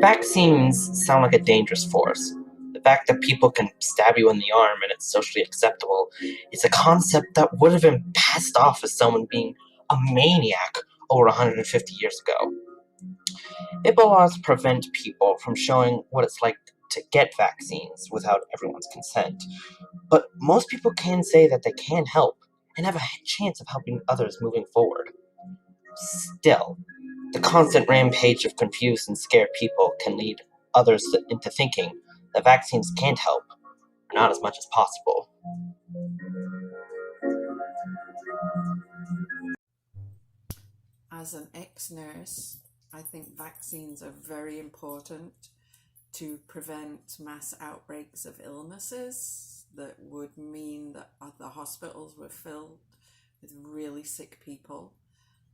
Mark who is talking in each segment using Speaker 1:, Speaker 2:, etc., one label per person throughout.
Speaker 1: Vaccines sound like a dangerous force. The fact that people can stab you in the arm and it's socially acceptable is a concept that would have been passed off as someone being a maniac over 150 years ago. HIPAA laws prevent people from showing what it's like to get vaccines without everyone's consent, but most people can say that they can help and have a chance of helping others moving forward. Still, the constant rampage of confused and scared people can lead others into thinking that vaccines can't help, or not as much as possible.
Speaker 2: As an ex-nurse, I think vaccines are very important to prevent mass outbreaks of illnesses that would mean that the hospitals were filled with really sick people.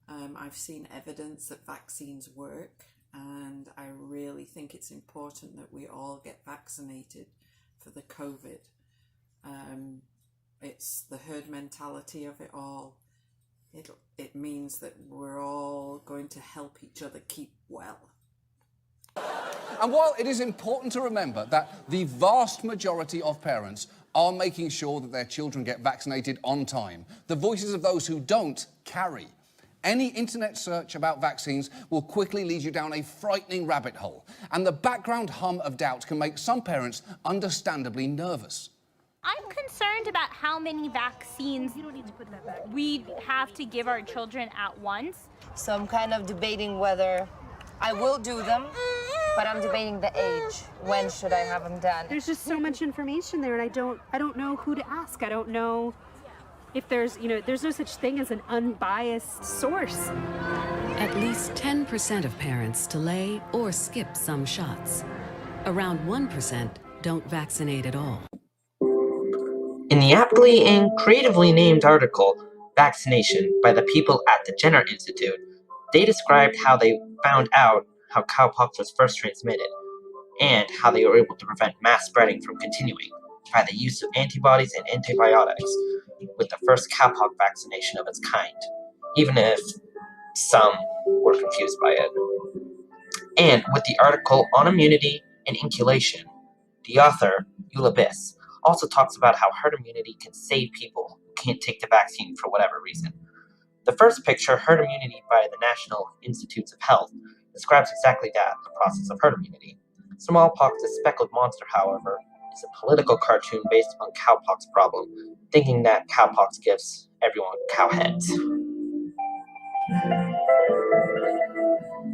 Speaker 2: I've seen evidence that vaccines work, and I really think it's important that we all get vaccinated for the COVID. It's the herd mentality of it all. It means that we're all going to help each other keep well.
Speaker 3: And while it is important to remember that the vast majority of parents are making sure that their children get vaccinated on time, the voices of those who don't carry. Any internet search about vaccines will quickly lead you down a frightening rabbit hole, and the background hum of doubt can make some parents understandably nervous.
Speaker 4: I'm concerned about how many vaccines we have to give our children at once.
Speaker 5: So I'm kind of debating whether I will do them, but I'm debating the age. When should I have them done?
Speaker 6: There's just so much information there, and I don't know who to ask. I don't know if there's no such thing as an unbiased source.
Speaker 7: At least 10% of parents delay or skip some shots. Around 1% don't vaccinate at all.
Speaker 1: In the aptly and creatively named article, Vaccination, by the people at the Jenner Institute, they described how they found out how cowpox was first transmitted, and how they were able to prevent mass spreading from continuing by the use of antibodies and antibiotics, with the first cowpox vaccination of its kind, even if some were confused by it. And with the article on immunity and inoculation, the author, Eula Biss, also talks about how herd immunity can save people who can't take the vaccine for whatever reason. The first picture, Herd Immunity by the National Institutes of Health, describes exactly that, the process of herd immunity. Smallpox, the speckled monster, however, is a political cartoon based on cowpox problem, thinking that cowpox gives everyone cow heads.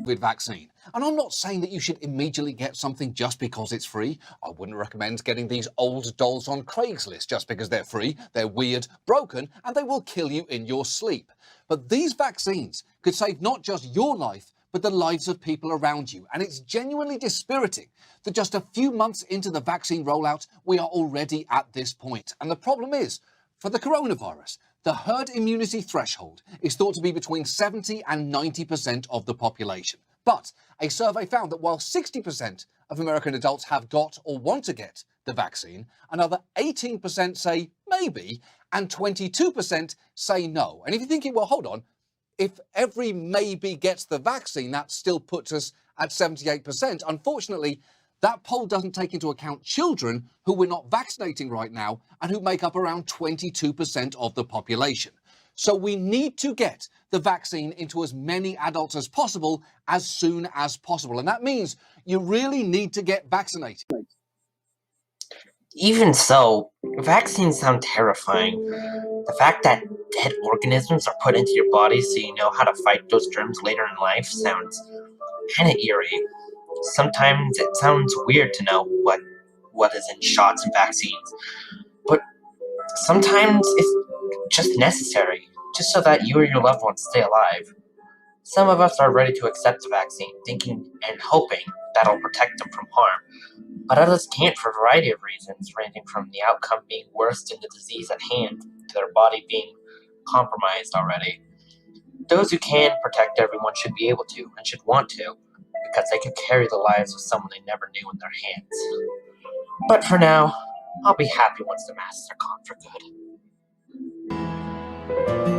Speaker 3: With vaccine. And I'm not saying that you should immediately get something just because it's free. I wouldn't recommend getting these old dolls on Craigslist just because they're free, they're weird, broken, and they will kill you in your sleep. But these vaccines could save not just your life, but the lives of people around you. And it's genuinely dispiriting that just a few months into the vaccine rollout, we are already at this point. And the problem is, for the coronavirus, the herd immunity threshold is thought to be between 70 and 90% of the population. But a survey found that while 60% of American adults have got or want to get the vaccine, another 18% say maybe, and 22% say no. And if you're thinking, well, hold on, if every maybe gets the vaccine, that still puts us at 78%. Unfortunately, that poll doesn't take into account children who we're not vaccinating right now and who make up around 22% of the population. So we need to get the vaccine into as many adults as possible as soon as possible. And that means you really need to get vaccinated.
Speaker 1: Even so, vaccines sound terrifying. The fact that dead organisms are put into your body so you know how to fight those germs later in life sounds kind of eerie. Sometimes it sounds weird to know what is in shots and vaccines, but sometimes it's just necessary, just so that you or your loved ones stay alive. Some of us are ready to accept the vaccine, thinking and hoping that'll protect them from harm, but others can't for a variety of reasons, ranging from the outcome being worse than the disease at hand to their body being compromised already. Those who can protect everyone should be able to, and should want to, because they could carry the lives of someone they never knew in their hands. But for now, I'll be happy once the masks are gone for good.